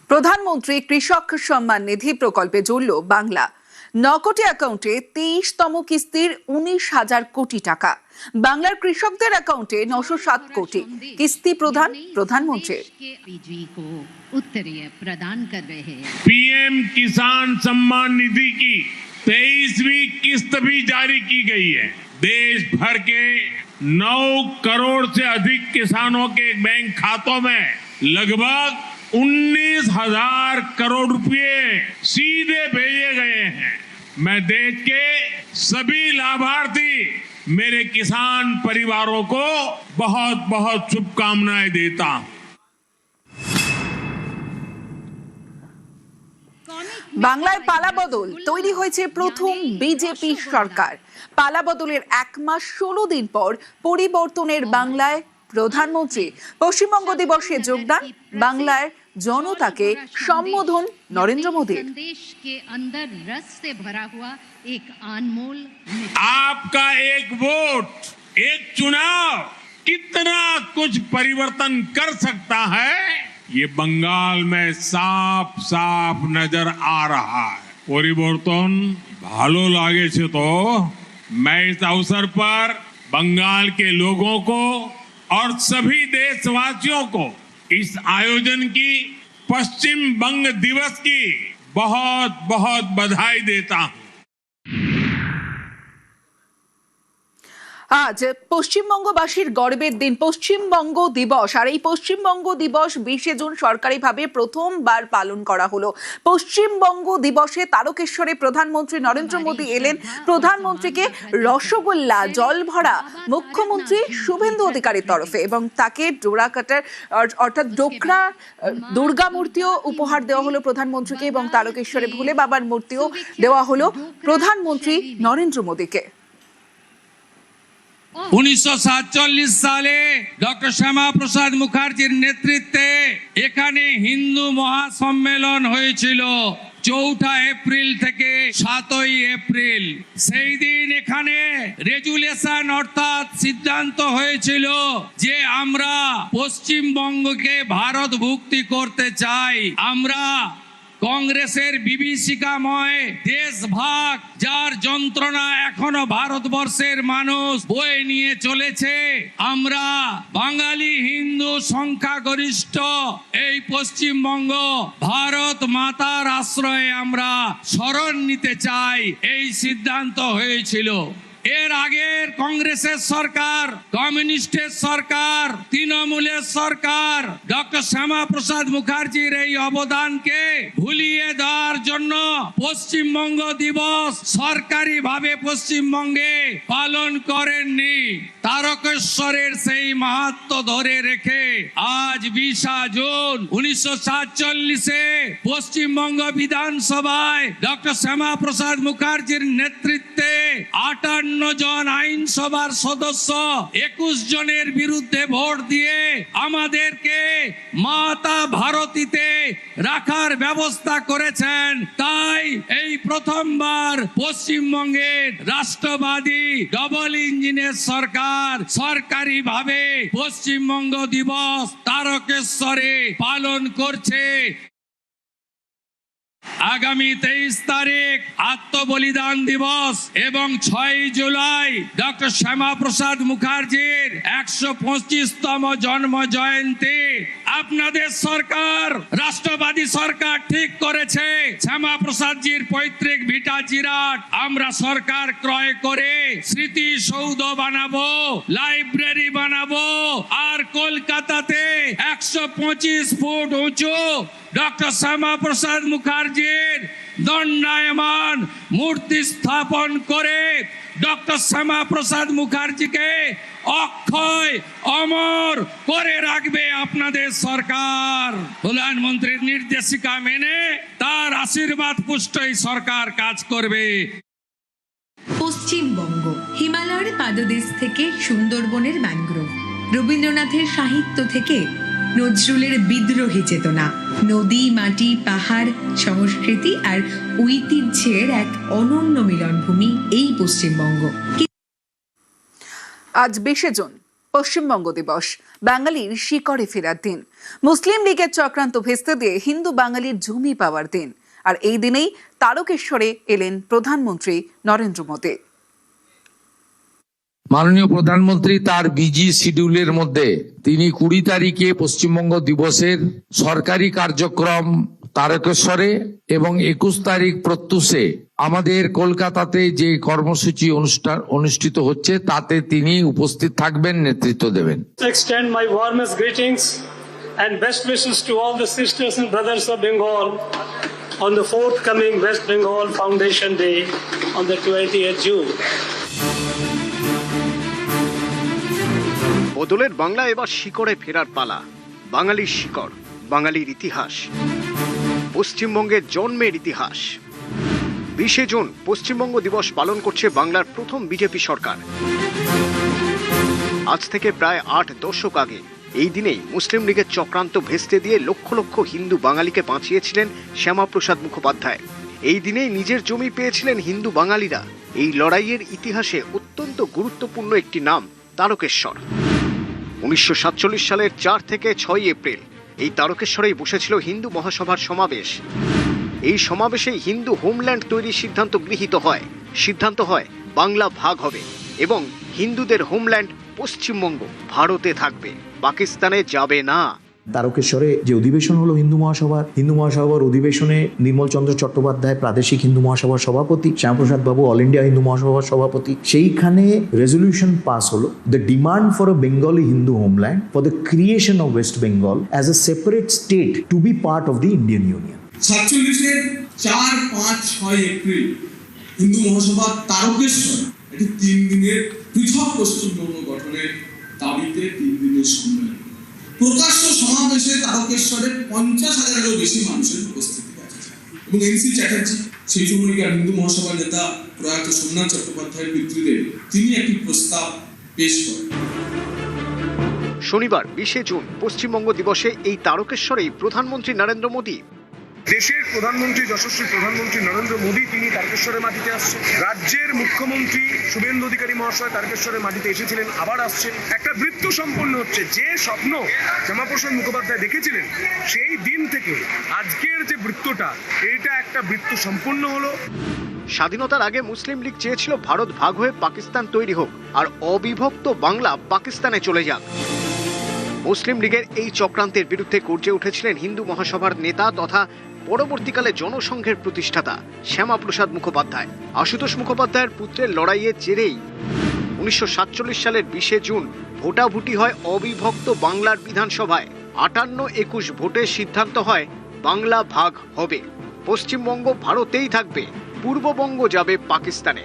প্রধানমন্ত্রী কৃষক সম্মান নিধি প্রকল্পে জুড়ল বাংলা। 9 কোটি অ্যাকাউন্টে 23তম কিস্তির 19,000 কোটি টাকা। বাংলার কৃষকদের অ্যাকাউন্টে 907 কোটি। কিস্তি প্রধানমন্ত্রীর। पीएम किसान सम्मान निधि की 23वीं किस्त भी जारी की गई है। देश भर के 9 करोड़ से अधिक किसानों के बैंक खातों में लगभग 19,000 करोड़ रुपए सीधे भेजे गए हैं। मैं देश के सभी लाभार्थी मेरे किसान परिवारों को बहुत बहुत शुभकामनाएं देता हूं। বাংলায় পালাবদল তৈরি হয়েছে প্রথম বিজেপি সরকার। পালাবদলের 1 মাস 16 দিন পর পরিবর্তনের বাংলায় প্রধানমন্ত্রী। পশ্চিমবঙ্গ দিবসে যোগদান, বাংলায় জনতাকে সম্বোধন নরেন্দ্র মোদীর। आपका एक वोट, एक चुनाव कितना कुछ परिवर्तन कर सकता है, ये बंगाल में साफ साफ नजर आ रहा है। परिवर्तन भालो लागे छे तो मैं इस अवसर पर बंगाल के लोगों को और सभी देशवासियों को इस आयोजन की पश्चिम बंग दिवस की बहुत बहुत बधाई देता हूं। আজ পশ্চিমবঙ্গবাসীর গর্বের দিন, পশ্চিমবঙ্গ দিবস। আর এই পশ্চিমবঙ্গ দিবস 20 জুন সরকারিভাবে প্রথমবার পালন করা হলো। পশ্চিমবঙ্গ দিবসে তারকেশ্বরে প্রধানমন্ত্রী নরেন্দ্র মোদী এলেন। প্রধানমন্ত্রীকে রসগোল্লা, জল ভরা মুখ্যমন্ত্রী শুভেন্দু অধিকারীর তরফে এবং তাকে ডোরাকাটার অর্থাৎ ডোকরা দুর্গা মূর্তিও উপহার দেওয়া হলো প্রধানমন্ত্রীকে এবং তারকেশ্বরে ভোলে বাবার মূর্তিও দেওয়া হলো প্রধানমন্ত্রী নরেন্দ্র মোদীকে। 1947 সালে ডক্টর শ্যামাপ্রসাদ মুখার্জির নেতৃত্বে এখানে হিন্দু মহাসম্মেলন হয়েছিল। 4 এপ্রিল থেকে 7 এপ্রিল সেই দিন এখানে রেজুলেশন অর্থাৎ সিদ্ধান্ত হয়েছিল যে আমরা পশ্চিমবঙ্গকে ভারতভুক্তি করতে চাই। আমরা কংগ্রেসের বিভীষিকাময় দেশভাগ, যার যন্ত্রণা এখনো ভারতবর্ষের মানুষ বয়ে নিয়ে চলেছে, আমরা বাঙালি হিন্দু সংখ্যাগরিষ্ঠ এই পশ্চিমবঙ্গ ভারত মাতার আশ্রয়ে আমরা শরণ নিতে চাই, এই সিদ্ধান্ত হয়েছিল। এর আগের কংগ্রেসের সরকার, কমিউনিস্টের সরকার, তৃণমূলের সরকার ডক্টর শ্যামাপ্রসাদ মুখার্জির এই অবদানকে ভুলিয়ে দেওয়ার জন্য পশ্চিমবঙ্গ দিবস সরকারিভাবে পশ্চিমবঙ্গে পালন করেননি। তারকেশ্বরের সেই মাহাত্ম্য ধরে রেখে আজ 20 জুন 1947-এ পশ্চিমবঙ্গ বিধানসভায় ডক্টর শ্যামাপ্রসাদ মুখার্জির নেতৃত্বে 58 জন আইনসভার সদস্য 21 জনের বিরুদ্ধে ভোট দিয়ে আমাদেরকে মাতা ভারতীতে রাখার ব্যবস্থা করেছেন। তাই এই প্রথমবার পশ্চিমবঙ্গের রাষ্ট্রবাদী ডবল ইঞ্জিনের সরকার সরকারিভাবে পশ্চিমবঙ্গ দিবস তারকেশ্বরে পালন করছে। আগামী 23 তারিখ আত্মবলিদান দিবস এবং 6 জুলাই ডক্টর শ্যামাপ্রসাদ মুখার্জির 125তম জন্ম জয়ন্তী। আপনাদের সরকার, রাষ্ট্রবাদী সরকার ঠিক করেছে শ্যামাপ্রসাদজির পৈতৃক ভিটা জিরাট আমরা সরকার ক্রয় করে স্মৃতিসৌধ বানাবো, লাইব্রেরি বানাবো, আর কলকাতাতে 125 ফুট উঁচু ডক্টর শ্যামাপ্রসাদ মুখার্জির দণ্ডায়মান মূর্তি স্থাপন করে ডক্টর শ্যামাপ্রসাদ মুখার্জিকে অক্ষয় অমর করে রাখবে আপনাদের সরকার। প্রধানমন্ত্রীর নির্দেশিকা মেনে তার আশীর্বাদ পুষ্টই সরকার কাজ করবে। পশ্চিমবঙ্গ হিমালয়ের পাদদেশ থেকে সুন্দরবনের ম্যানগ্রোভ, রবীন্দ্রনাথের সাহিত্য থেকে নজরুলের বিদ্রোহী চেতনা, নদী, মাটি, পাহাড়, সংস্কৃতি আর ঐতিহ্যের এক অনন্য মিলনভূমি এই পশ্চিমবঙ্গ। আজ 20 জুন পশ্চিমবঙ্গ দিবস, বাঙালির শিকড়ে ফেরার দিন। মুসলিম লীগের চক্রান্ত ভেস্তে দিয়ে হিন্দু বাঙালির জমি পাওয়ার দিন। আর এই দিনেই তারকেশ্বরে এলেন প্রধানমন্ত্রী নরেন্দ্র মোদী। মাননীয় প্রধানমন্ত্রী তার বিজি শিডিউলের মধ্যে তিনি 20 তারিখে পশ্চিমবঙ্গ দিবসের সরকারি কার্যক্রম তারকেশ্বরে এবং 21 তারিখ প্রত্যুষে আমাদের কলকাতাতে যে কর্মসূচি অনুষ্ঠিত হচ্ছে তাতে তিনি উপস্থিত থাকবেন, নেতৃত্ব দেবেন। Extend my warmest greetings and best wishes to all the sisters and brothers of Bengal on the forthcoming West Bengal Foundation Day on the 20th June. বদলের বাংলা এবার শিকড়ে ফেরার পালা। বাঙালির শিকড়, বাঙালির ইতিহাস, পশ্চিমবঙ্গের জন্মের ইতিহাস। 20 জুন পশ্চিমবঙ্গ দিবস পালন করছে বাংলার প্রথম বিজেপি সরকার। আজ থেকে প্রায় 8 দশক আগে এই দিনেই মুসলিম লীগের চক্রান্ত ভেস্তে দিয়ে লক্ষ লক্ষ হিন্দু বাঙালিকে বাঁচিয়েছিলেন শ্যামাপ্রসাদ মুখোপাধ্যায়। এই দিনেই নিজের জমি পেয়েছিলেন হিন্দু বাঙালিরা। এই লড়াইয়ের ইতিহাসে অত্যন্ত গুরুত্বপূর্ণ একটি নাম তারকেশ্বর। 1947 সালের 4 থেকে 6 এপ্রিল এই তারকেশ্বরেই বসেছিল হিন্দু মহাসভার সমাবেশ। এই সমাবেশে হিন্দু হোমল্যান্ড তৈরির সিদ্ধান্ত গৃহীত হয়। সিদ্ধান্ত হয় বাংলা ভাগ হবে এবং হিন্দুদের হোমল্যান্ড পশ্চিমবঙ্গ ভারতে থাকবে, পাকিস্তানে যাবে না। তারকেশ্বরে যে অধিবেশন হলো হিন্দু মহাসভার অধিবেশনে নির্মল চন্দ্র চট্টোপাধ্যায় প্রাদেশিক হিন্দু মহাসভার সভাপতি, শ্যামাপ্রসাদ বাবু অল ইন্ডিয়া হিন্দু মহাসভার সভাপতি, সেইখানে রেজলিউশন পাস হলো, the demand for a Bengali Hindu homeland for the creation of West Bengal as a separate state to be part of the Indian union. 47-এর 4, 5, 6 এপ্রিল হিন্দু মহাসভা তারকেশ্বর একটি 3 দিনের পৃথক পশ্চিমবঙ্গ গঠনের দাবিতে 3 দিনের সম্মেলন। প্রকাশ্য সমাবেশে তারকেশ্বরে 50,000-এরও বেশি মানুষের উপস্থিতি দেখা যায় এবং এনসি চ্যাটার্জি, সেই সময়কার হিন্দু মহাসভার নেতা প্রয়াত সোমনাথ চট্টোপাধ্যায়ের পিতৃদেব, তিনি একটি প্রস্তাব পেশ করেন। শনিবার 20 জুন পশ্চিমবঙ্গ দিবসে এই তারকেশ্বরেই প্রধানমন্ত্রী নরেন্দ্র মোদী, দেশের প্রধানমন্ত্রী যশস্বী প্রধানমন্ত্রী নরেন্দ্র মোদী তিনি তারকেশ্বরের মাটিতে আসছেন। রাজ্যের মুখ্যমন্ত্রী শুভেন্দু অধিকারী মহাশয় তারকেশ্বরের মাটিতে এসেছিলেন, আবার আসছেন। একটা বৃত্ত সম্পন্ন হচ্ছে। যে স্বপ্ন শ্যামাপ্রসাদ মুখোপাধ্যায় দেখেছিলেন সেই দিন থেকে আজকের যে বৃত্তটা, এইটা একটা বৃত্ত সম্পন্ন হলো। স্বাধীনতার আগে মুসলিম লীগ চেয়েছিল ভারত ভাগ হয়ে পাকিস্তান তৈরি হোক আর অবিভক্ত বাংলা পাকিস্তানে চলে যাক। মুসলিম লীগের এই চক্রান্তের বিরুদ্ধে গর্জে উঠেছিলেন হিন্দু মহাসভার নেতা তথা পরবর্তীকালে জনসংঘের প্রতিষ্ঠাতা শ্যামাপ্রসাদ মুখোপাধ্যায়। আশুতোষ মুখোপাধ্যায়ের পুত্রের লড়াইয়ের জেরেই 1947 সালের 20 জুন ভোটাভুটি হয় অবিভক্ত বাংলার বিধানসভায়। 58-21 ভোটের সিদ্ধান্ত হয় বাংলা ভাগ হবে, পশ্চিমবঙ্গ ভারতেই থাকবে, পূর্ববঙ্গ যাবে পাকিস্তানে।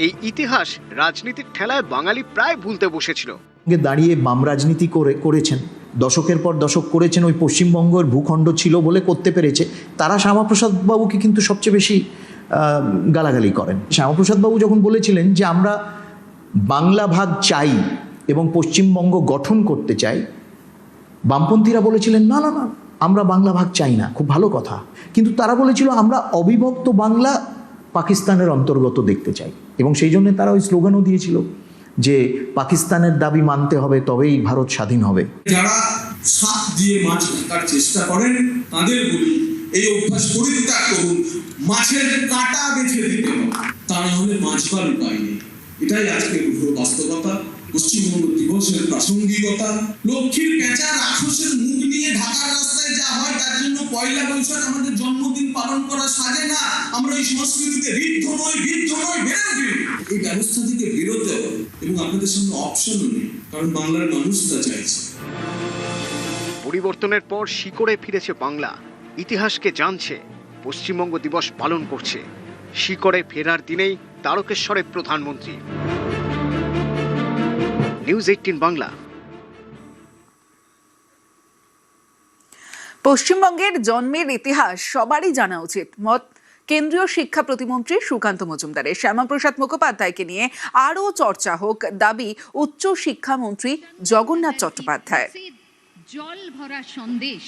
এই ইতিহাস রাজনীতির ঠেলায় বাঙালি প্রায় ভুলতে বসেছিল। দাঁড়িয়ে বাম রাজনীতি করেছেন, দশকের পর দশক করেছেন, ওই পশ্চিমবঙ্গের ভূখণ্ড ছিল বলে করতে পেরেছে। তারা শ্যামাপ্রসাদ বাবুকে কিন্তু সবচেয়ে বেশি গালাগালি করেন। শ্যামাপ্রসাদ বাবু যখন বলেছিলেন যে আমরা বাংলা ভাগ চাই এবং পশ্চিমবঙ্গ গঠন করতে চাই, বামপন্থীরা বলেছিলেন না না না, আমরা বাংলা ভাগ চাই না, খুব ভালো কথা। কিন্তু তারা বলেছিল আমরা অবিভক্ত বাংলা পাকিস্তানের অন্তর্গত দেখতে চাই এবং সেই জন্য তারা ওই স্লোগানও দিয়েছিল যে পাকিস্তানের দাবি মানতে হবে, তবেই ভারত স্বাধীন হবে। যারা শাক দিয়ে মাছ ঢাকার চেষ্টা করেন তাদের বলি এই অভ্যাস পরিত্যাগ করুন, মাছের কাঁটা বেছে দিতে হবে, তা না হলে মাছবার উপায় নেই। এটাই আজকের বাস্তবতা, পশ্চিমবঙ্গ দিবসের প্রাসঙ্গিকতা। লক্ষ্মীর পেঁচা রাক্ষসের মুখ নিয়ে ঢাকার রাস্তায় যা হয় তার জন্য পয়লা বৈশাখ আমাদের জন্মদিন পালন করা সাজে না। আমরা এই সংস্কৃতিতে বৃদ্ধ নয় বেরোবে, এই ব্যবস্থা থেকে বেরোতে হবে এবং আপনাদের সামনে অপশনও নেই, কারণ বাংলার মানুষ তা চাইছে। পরিবর্তনের পর শিকড়ে ফিরেছে বাংলা, ইতিহাসকে জানছে, পশ্চিমবঙ্গ দিবস পালন করছে। শিকড়ে ফেরার দিনেই তারকেশ্বরের প্রধানমন্ত্রী। নিউজ 18 বাংলা। পশ্চিমবঙ্গের জন্মের ইতিহাস সবারই জানা উচিত, মত কেন্দ্রীয় শিক্ষা প্রতিমন্ত্রী সুকান্ত মজুমদারের। শ্যামাপ্রসাদ মুখোপাধ্যায়কে নিয়ে আরও চর্চা হোক, দাবি উচ্চ শিক্ষামন্ত্রী জগন্নাথ চট্টোপাধ্যায়। জল ভরা সন্দেশ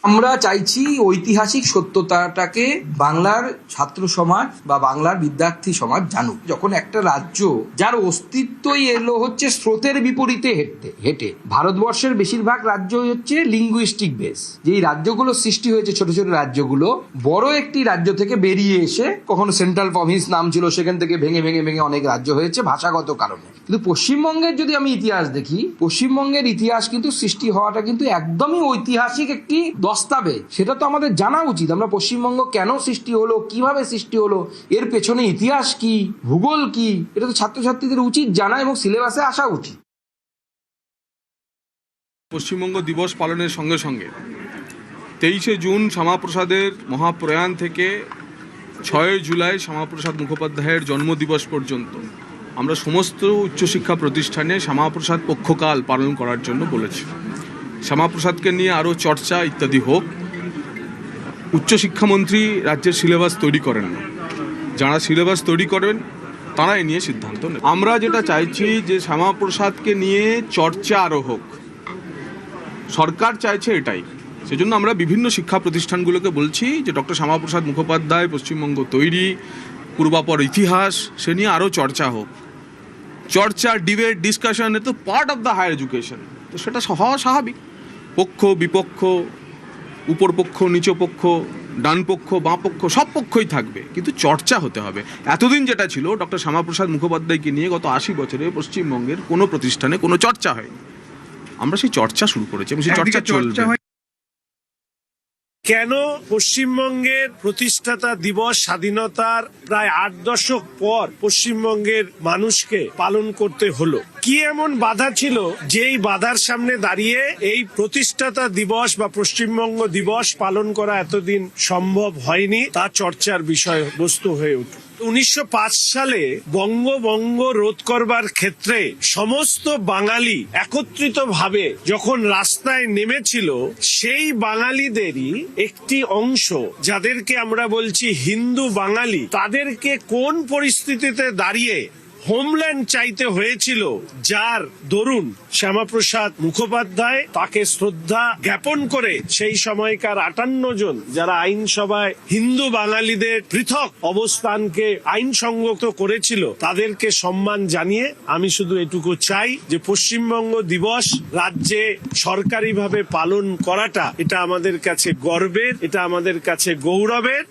আমরা চাইছি ঐতিহাসিক সত্যতাটাকে বাংলার ছাত্র সমাজ বা বাংলার বিদ্যার্থী সমাজ জানুক। যখন একটা রাজ্য যার অস্তিত্বই এলো হচ্ছে স্রোতের বিপরীতে হেঁটে ভারতবর্ষের বেশিরভাগ রাজ্যই হচ্ছে লিঙ্গুইস্টিক বেস, যেই রাজ্যগুলো সৃষ্টি হয়েছে ছোট ছোট রাজ্যগুলো বড় একটি রাজ্য থেকে বেরিয়ে এসে, কখনো সেন্ট্রাল প্রভিন্স নাম ছিল, সেখান থেকে ভেঙে ভেঙে ভেঙে অনেক রাজ্য হয়েছে ভাষাগত কারণে। কিন্তু পশ্চিমবঙ্গের যদি আমি ইতিহাস দেখি, পশ্চিমবঙ্গের ইতিহাস কিন্তু সৃষ্টি হওয়াটা কিন্তু একদমই ঐতিহাসিক একটি দস্তাবেজ। সেটা তো আমাদের জানা উচিত, আমরা পশ্চিমবঙ্গ কেন সৃষ্টি হলো, কিভাবে সৃষ্টি হলো, এর পেছনে ইতিহাস কি, ভূগোল কি, এটা তো ছাত্রছাত্রীদের উচিত জানা এবং সিলেবাসে আসা উচিত। পশ্চিমবঙ্গ দিবস পালনের সঙ্গে সঙ্গে 23শে জুন শ্যামাপ্রসাদের মহাপ্রয়াণ থেকে 6 জুলাই শ্যামাপ্রসাদ মুখোপাধ্যায়ের জন্মদিবস পর্যন্ত আমরা সমস্ত উচ্চশিক্ষা প্রতিষ্ঠানে শ্যামাপ্রসাদ পক্ষকাল পালন করার জন্য বলেছি। শ্যামাপ্রসাদকে নিয়ে আরও চর্চা ইত্যাদি হোক। উচ্চশিক্ষামন্ত্রী রাজ্যের সিলেবাস তৈরি করেন না, যারা সিলেবাস তৈরি করেন তারা এ নিয়ে সিদ্ধান্ত নেন। আমরা যেটা চাইছি যে শ্যামাপ্রসাদকে নিয়ে চর্চা আরও হোক, সরকার চাইছে এটাই। সেজন্য আমরা বিভিন্ন শিক্ষা প্রতিষ্ঠানগুলোকে বলছি যে ডক্টর শ্যামাপ্রসাদ মুখোপাধ্যায় পশ্চিমবঙ্গ তৈরি, পূর্বাপর ইতিহাস, সে নিয়ে আরও চর্চা হোক। চর্চা, ডিবেট, ডিসকাশন এ তো part of the higher education, তো সেটা হওয়া স্বাভাবিক। পক্ষ বিপক্ষ, উপর পক্ষ নিচ পক্ষ, ডান পক্ষ বাঁ পক্ষ, সব পক্ষই থাকবে, কিন্তু চর্চা হতে হবে। এতদিন যেটা ছিল ডক্টর শ্যামাপ্রসাদ মুখোপাধ্যায়কে নিয়ে গত 80 বছরে পশ্চিমবঙ্গের কোনো প্রতিষ্ঠানে কোনো চর্চা হয়নি। আমরা সেই চর্চা শুরু করেছি এবং সেই চর্চা চলবে। কেন পশ্চিমবঙ্গের প্রতিষ্ঠাতা দিবস স্বাধীনতার প্রায় 8 দশক পর পশ্চিমবঙ্গের মানুষকে পালন করতে হলো? কি এমন বাধা ছিল যেই বাধার সামনে দাঁড়িয়ে এই প্রতিষ্ঠাতা দিবস বা পশ্চিমবঙ্গ দিবস পালন করা এতদিন সম্ভব হয়নি, তা চর্চার বিষয় বস্তু হয়ে উঠল। 1905 সালে বঙ্গভঙ্গ রোধ করবার ক্ষেত্রে সমস্ত বাঙালি একত্রিতভাবে যখন রাস্তায় নেমেছিল, সেই বাঙালিদেরই একটি অংশ, যাদেরকে আমরা বলছি হিন্দু বাঙালি, তাদেরকে কোন পরিস্থিতিতে দাঁড়িয়ে হোমল্যান্ড চাইতে হয়েছিল, যার দরুন শ্যামাপ্রসাদ মুখোপাধ্যায় তাকে শ্রদ্ধা জ্ঞাপন করে সেই সময়কার 58 জন যারা আইনসভায় হিন্দু বাঙালিদের পৃথক অবস্থানকে আইনসঙ্গত করেছিল, তাদেরকে সম্মান জানিয়ে আমি শুধু এটুকু চাই যে পশ্চিমবঙ্গ দিবস রাজ্যে সরকারিভাবে পালন করাটা, এটা আমাদের কাছে গর্বের, এটা আমাদের কাছে গৌরবের।